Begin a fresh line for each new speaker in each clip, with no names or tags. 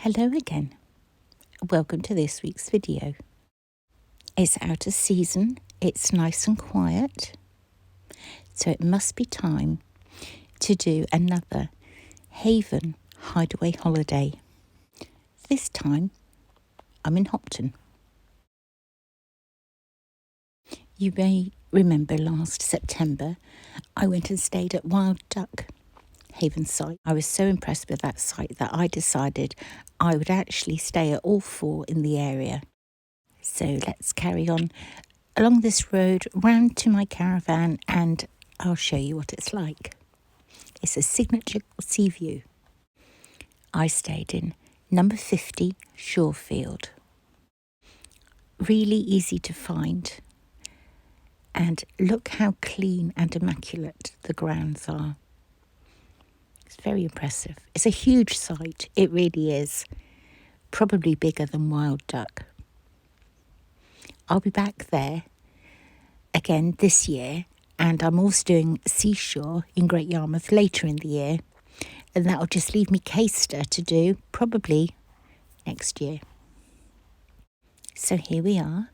Hello again. Welcome to this week's video. It's out of season, it's nice and quiet, so it must be time to do another Haven hideaway holiday. This time I'm in Hopton. You may remember last September I went and stayed at Wild Duck Haven site. I was so impressed with that site that I decided I would actually stay at all four in the area. So let's carry on along this road round to my caravan and I'll show you what it's like. It's a signature Seaview. I stayed in number 50 Shorefield. Really easy to find. And look how clean and immaculate the grounds are. It's very impressive. It's a huge site, it really is. Probably bigger than Wild Duck. I'll be back there again this year, and I'm also doing Seashore in Great Yarmouth later in the year, and that'll just leave me Caister to do probably next year. So here we are.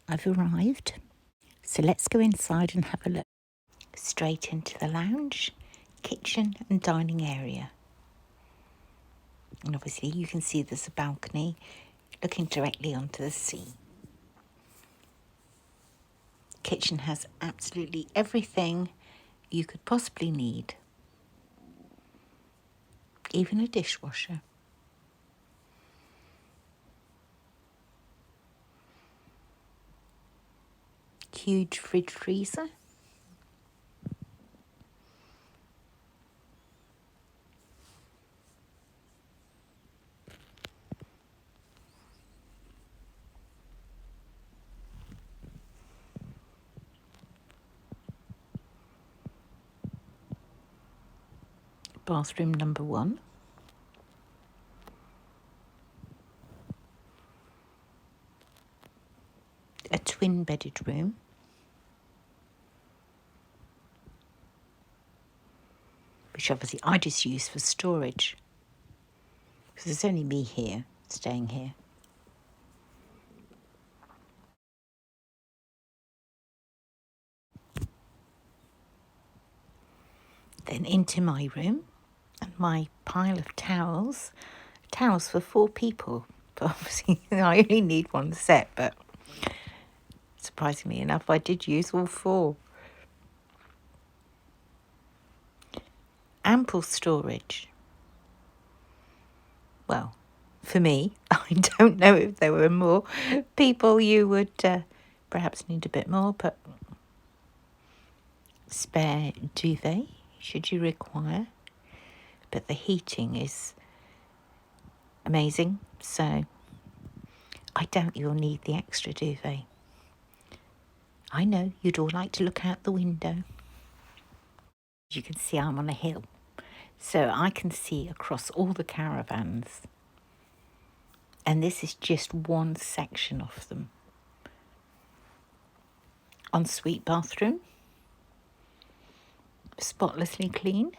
I've arrived. So let's go inside and have a look. Straight into the lounge, kitchen and dining area. And obviously you can see there's a balcony looking directly onto the sea. Kitchen has absolutely everything you could possibly need. Even a dishwasher. Huge fridge freezer. Bathroom number 1. A twin bedded room. Which obviously I just use for storage. Because there's only me here, staying here. Then into my room and my pile of towels. Towels for 4 people. But obviously I only need one set, but surprisingly enough I did use all 4. Ample storage. Well, for me, I don't know if there were more people you would perhaps need a bit more, but spare duvet should you require. But the heating is amazing, so I doubt you'll need the extra duvet. I know you'd all like to look out the window. As you can see, I'm on a hill, so I can see across all the caravans. And this is just one section of them. Ensuite bathroom. Spotlessly clean.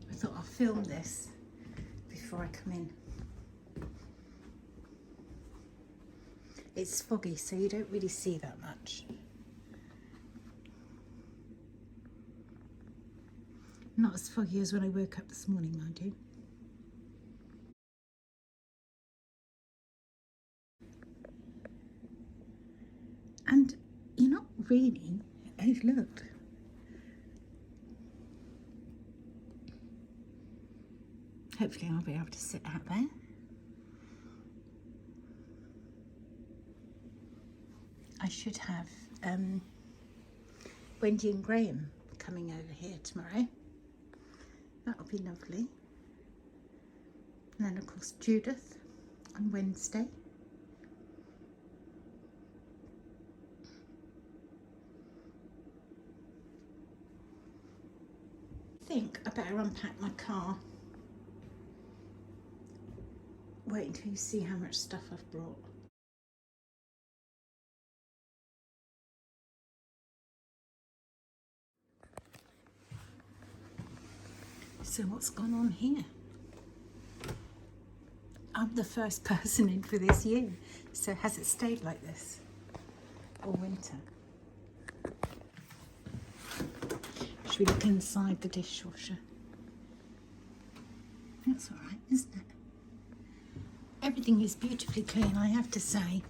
I thought I'll film this before I come in. It's foggy, so you don't really see that much. Not as foggy as when I woke up this morning, mind you. And you're not really overlooked. Hopefully I'll be able to sit out there. I should have Wendy and Graham coming over here tomorrow. That'll be lovely. And then of course Judith on Wednesday. I think I better unpack my car. Wait until you see how much stuff I've brought. So what's gone on here? I'm the first person in for this year. So has it stayed like this all winter? Should we look inside the dishwasher? That's all right, isn't it? Everything is beautifully clean, I have to say.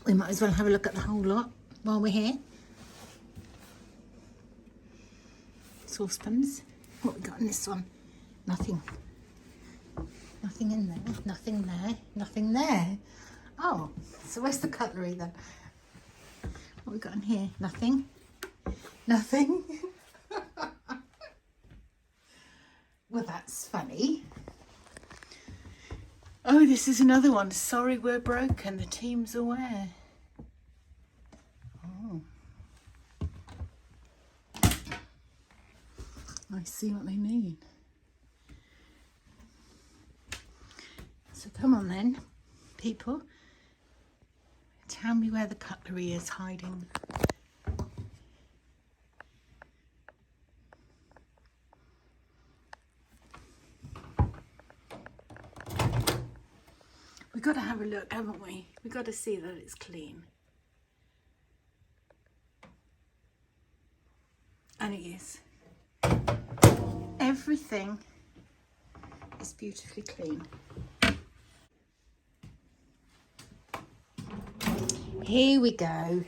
We might as well have a look at the whole lot while we're here. Saucepans. What we got in this one? Nothing. Nothing in there. Nothing there. Nothing there. Oh, so where's the cutlery then? What we got in here? Nothing. Nothing. Well, that's funny. Oh, this is another one. Sorry, we're broken. The team's aware. Oh. I see what they mean. So come on then, people. Tell me where the cutlery is hiding. We've got to have a look, haven't we? We've got to see that it's clean. And it is. Everything is beautifully clean. Here we go.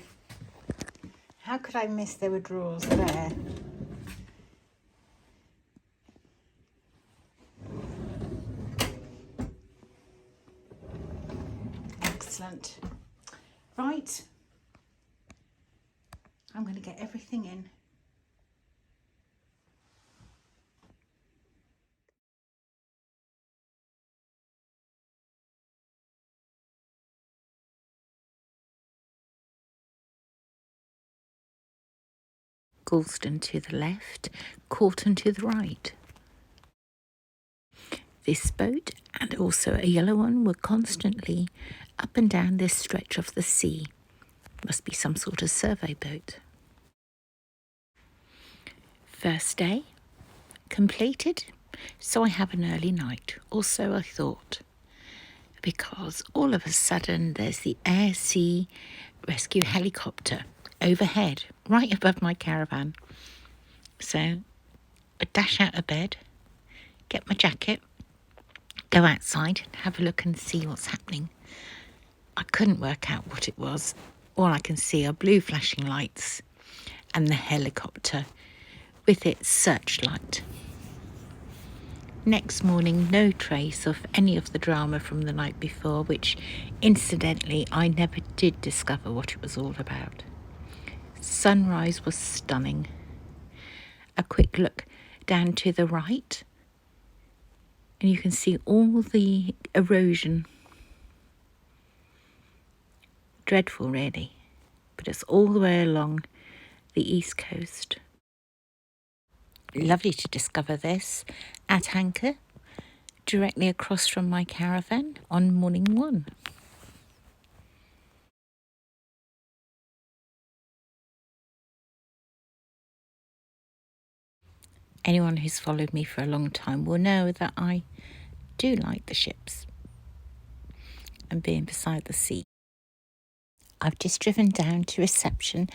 How could I miss there were drawers there? Excellent. Right. I'm going to get everything in. Galston to the left, Hopton to the right. This boat and also a yellow one were constantly up and down this stretch of the sea. Must be some sort of survey boat. First day completed, so I have an early night, or so I thought, because all of a sudden there's the air sea rescue helicopter overhead, right above my caravan. So I dash out of bed, get my jacket, go outside and have a look and see what's happening. I couldn't work out what it was. All I can see are blue flashing lights and the helicopter with its searchlight. Next morning, no trace of any of the drama from the night before, which incidentally I never did discover what it was all about. Sunrise was stunning. A quick look down to the right and you can see all the erosion. Dreadful really, but it's all the way along the east coast. Lovely to discover this at anchor directly across from my caravan on morning one. Anyone who's followed me for a long time will know that I do like the ships and being beside the sea. I've just driven down to reception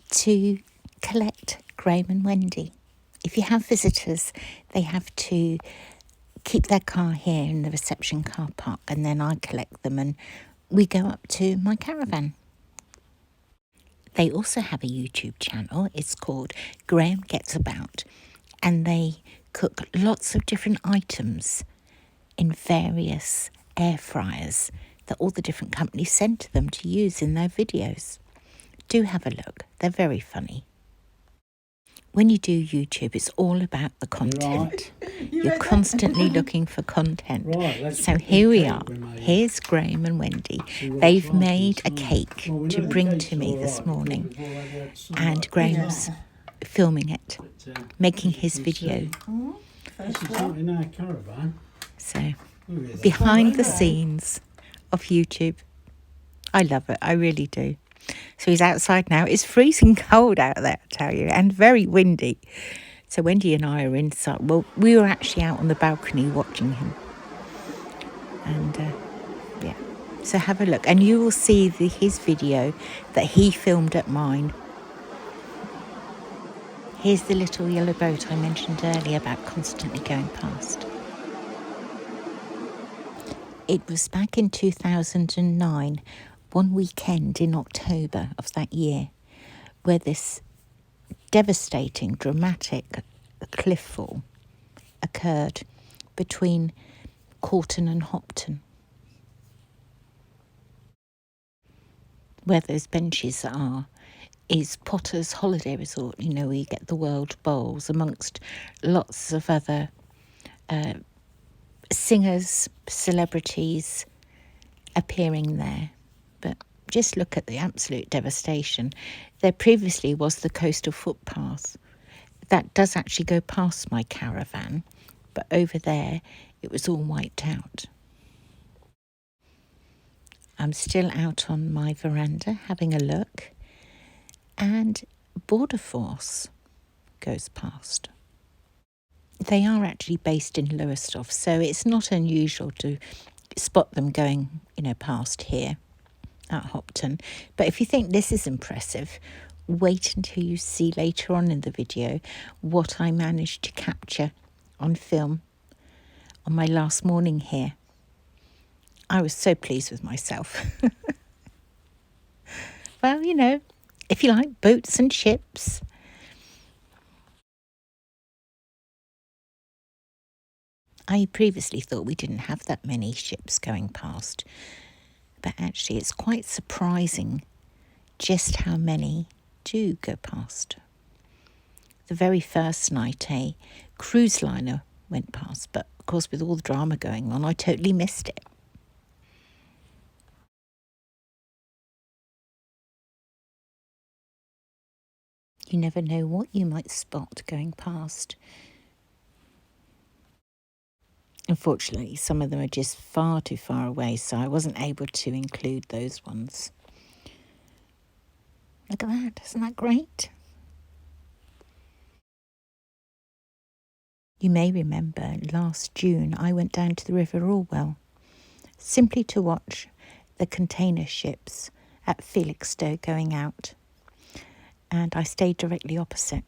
to collect Graham and Wendy. If you have visitors, they have to keep their car here in the reception car park and then I collect them and we go up to my caravan. They also have a YouTube channel. It's called Graham Gets About. And they cook lots of different items in various air fryers that all the different companies send to them to use in their videos. Do have a look. They're very funny. When you do YouTube, it's all about the content. Right. You're constantly looking for content. Right, so here we are. Here's Graham and Wendy. They've made a cake to bring to me this morning. And Graham's filming it, making his video.
This is not in our caravan.
So, behind the scenes of YouTube. I love it, I really do. So he's outside now. It's freezing cold out there, I tell you, and very windy. So Wendy and I are inside. Well, we were actually out on the balcony watching him. And yeah, so have a look. And you will see his video that he filmed at mine. Here's the little yellow boat I mentioned earlier about constantly going past. It was back in 2009, one weekend in October of that year, where this devastating, dramatic cliff fall occurred between Corton and Hopton, where those benches are. Is Potter's Holiday Resort, you know, where you get the World Bowls amongst lots of other singers, celebrities appearing there. But just look at the absolute devastation. There previously was the coastal footpath. That does actually go past my caravan, but over there it was all wiped out. I'm still out on my veranda having a look, and Border Force goes past. They are actually based in Lowestoft, so it's not unusual to spot them going, past here at Hopton. But if you think this is impressive, wait until you see later on in the video what I managed to capture on film on my last morning here. I was so pleased with myself. Well, if you like boats and ships. I previously thought we didn't have that many ships going past, but actually it's quite surprising just how many do go past. The very first night a cruise liner went past, but of course with all the drama going on I totally missed it. You never know what you might spot going past. Unfortunately, some of them are just far too far away, so I wasn't able to include those ones. Look at that, isn't that great? You may remember last June I went down to the River Orwell simply to watch the container ships at Felixstowe going out, and I stayed directly opposite.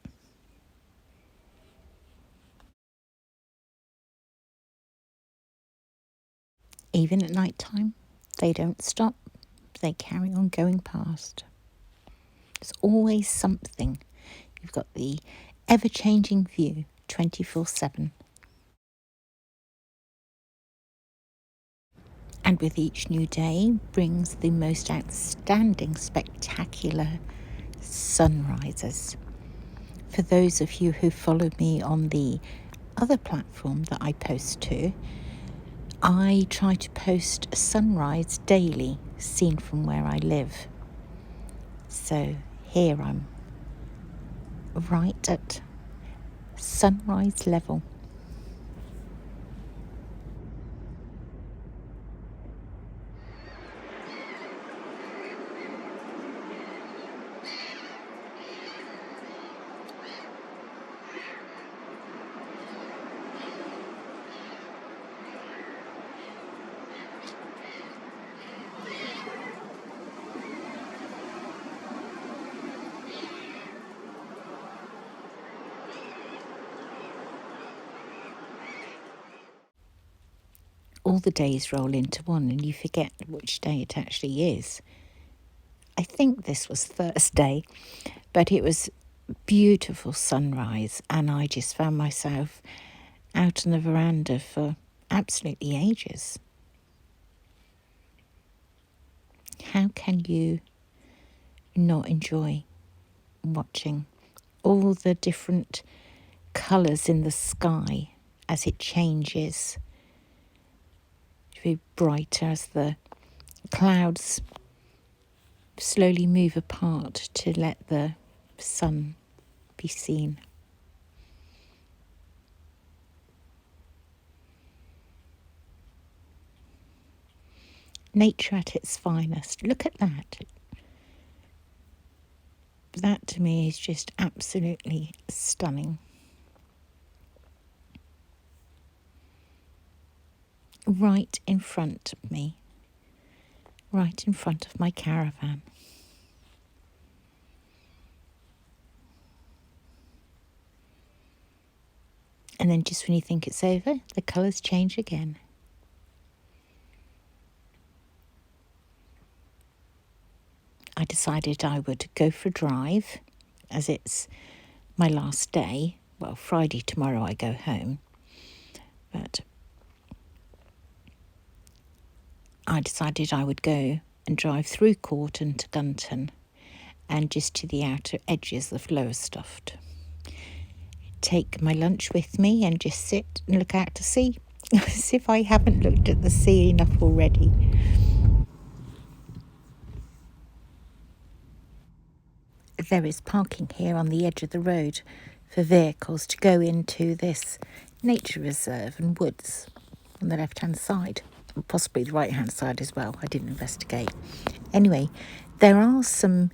Even at night time, they don't stop. They carry on going past. There's always something. You've got the ever-changing view 24/7. And with each new day brings the most outstanding, spectacular sunrises. For those of you who follow me on the other platform that I post to, I try to post a sunrise daily, seen from where I live. So here I'm right at sunrise level. All the days roll into one and you forget which day it actually is. I think this was Thursday, but it was beautiful sunrise and I just found myself out on the veranda for absolutely ages. How can you not enjoy watching all the different colours in the sky as it changes to be brighter as the clouds slowly move apart to let the sun be seen? Nature at its finest. Look at that. That to me is just absolutely stunning. right in front of me, right in front of my caravan. And then just when you think it's over, the colours change again. I decided I would go for a drive, as it's my last day. Well, Friday tomorrow I go home. But I decided I would go and drive through Corton to Gunton and just to the outer edges of Lowestoft. Take my lunch with me and just sit and look out to sea, as if I haven't looked at the sea enough already. There is parking here on the edge of the road for vehicles to go into this nature reserve and woods on the left-hand side, possibly the right-hand side as well. I didn't investigate. Anyway, there are some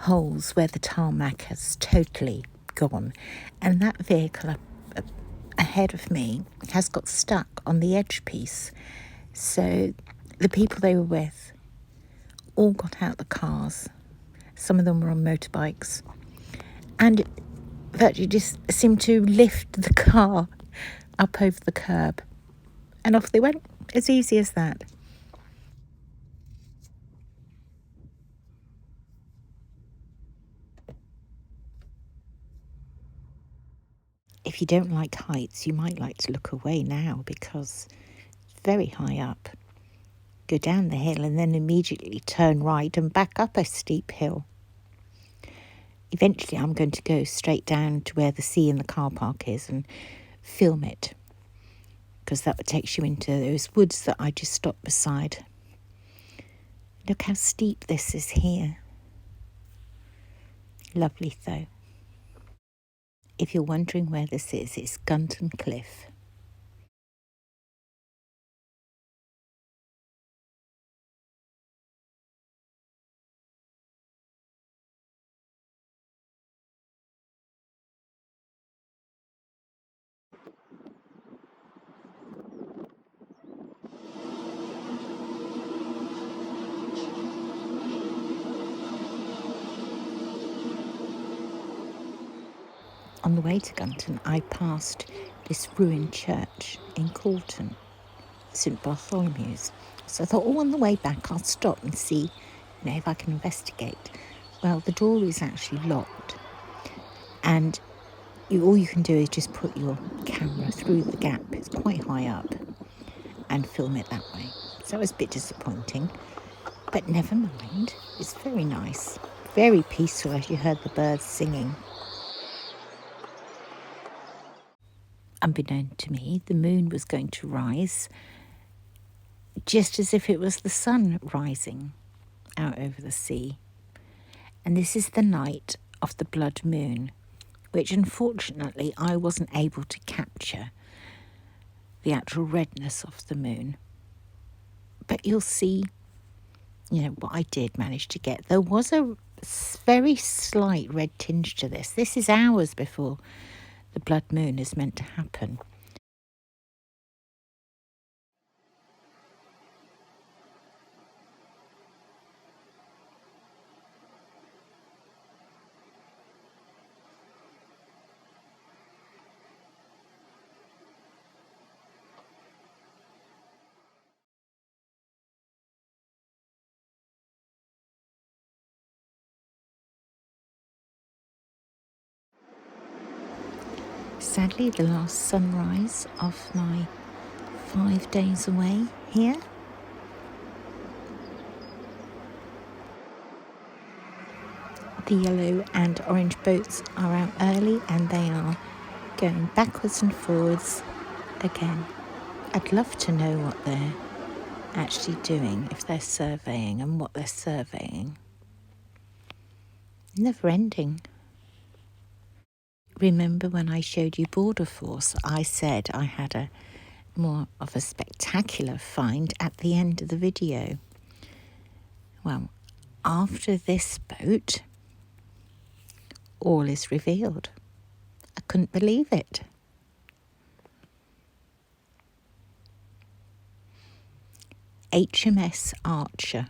holes where the tarmac has totally gone, and that vehicle ahead of me has got stuck on the edge piece. So the people they were with all got out the cars. Some of them were on motorbikes, and virtually just seemed to lift the car up over the curb, and off they went, as easy as that. If you don't like heights, you might like to look away now, because it's very high up. Go down the hill and then immediately turn right and back up a steep hill. Eventually I'm going to go straight down to where the sea and the car park is and film it, because that takes you into those woods that I just stopped beside. Look how steep this is here. Lovely though. If you're wondering where this is, it's Gunton Cliff. On the way to Gunton, I passed this ruined church in Corton, St Bartholomew's. So I thought, on the way back, I'll stop and see, if I can investigate. Well, the door is actually locked, and all you can do is just put your camera through the gap. It's quite high up, and film it that way. So that was a bit disappointing, but never mind. It's very nice, very peaceful, as you heard the birds singing. Unbeknown to me, the moon was going to rise, just as if it was the sun rising out over the sea. And this is the night of the blood moon, which unfortunately I wasn't able to capture the actual redness of the moon. But you'll see, what I did manage to get. There was a very slight red tinge to this. This is hours before the blood moon is meant to happen. Sadly, the last sunrise of my 5 days away here. The yellow and orange boats are out early, and they are going backwards and forwards again. I'd love to know what they're actually doing, if they're surveying, and what they're surveying. Never ending. Remember when I showed you Border Force, I said I had a more of a spectacular find at the end of the video. Well, after this boat, all is revealed. I couldn't believe it. HMS Archer,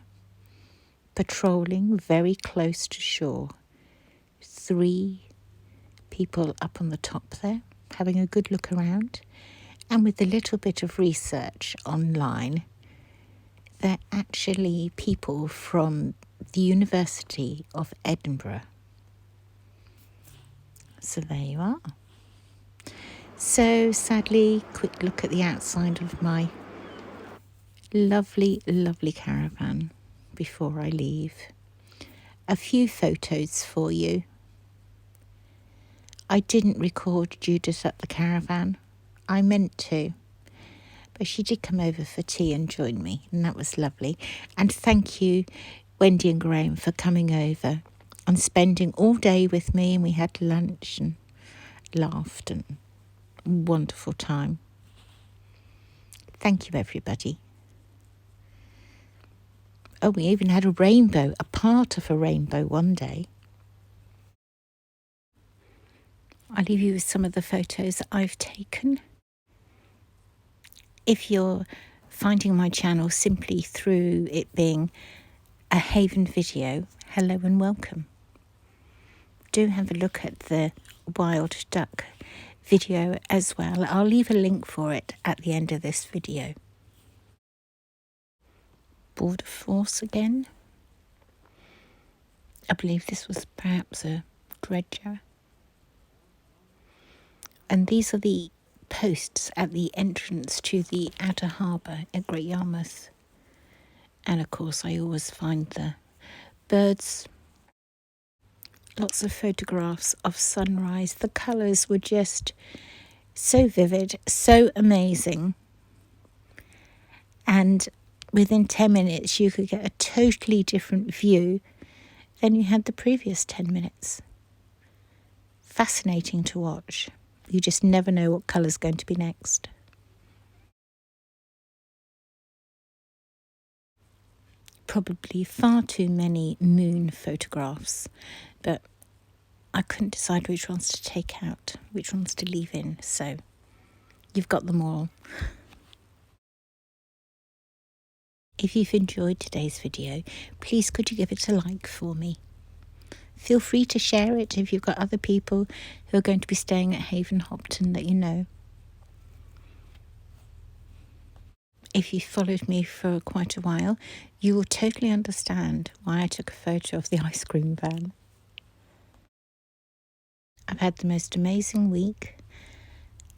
patrolling very close to shore. 3 people up on the top there, having a good look around. And with a little bit of research online, they're actually people from the University of Edinburgh. So there you are. So sadly, quick look at the outside of my lovely, lovely caravan before I leave. A few photos for you. I didn't record Judith at the caravan. I meant to. But she did come over for tea and join me, and that was lovely. And thank you, Wendy and Graham, for coming over and spending all day with me, and we had lunch and laughed and wonderful time. Thank you, everybody. Oh, we even had a rainbow, a part of a rainbow one day. I'll leave you with some of the photos I've taken. If you're finding my channel simply through it being a Haven video, hello and welcome. Do have a look at the wild duck video as well. I'll leave a link for it at the end of this video. Border Force again. I believe this was perhaps a dredger. And these are the posts at the entrance to the outer harbour at Great Yarmouth. And of course I always find the birds. Lots of photographs of sunrise. The colours were just so vivid, so amazing. And within 10 minutes you could get a totally different view than you had the previous 10 minutes. Fascinating to watch. You just never know what colour's going to be next. Probably far too many moon photographs, but I couldn't decide which ones to take out, which ones to leave in, so you've got them all. If you've enjoyed today's video, please could you give it a like for me? Feel free to share it if you've got other people who are going to be staying at Haven Hopton that you know. If you've followed me for quite a while, you will totally understand why I took a photo of the ice cream van. I've had the most amazing week.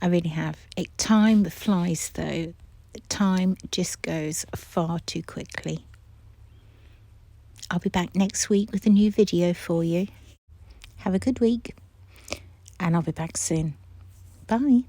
I really have. Time flies though. Time just goes far too quickly. I'll be back next week with a new video for you. Have a good week, and I'll be back soon. Bye.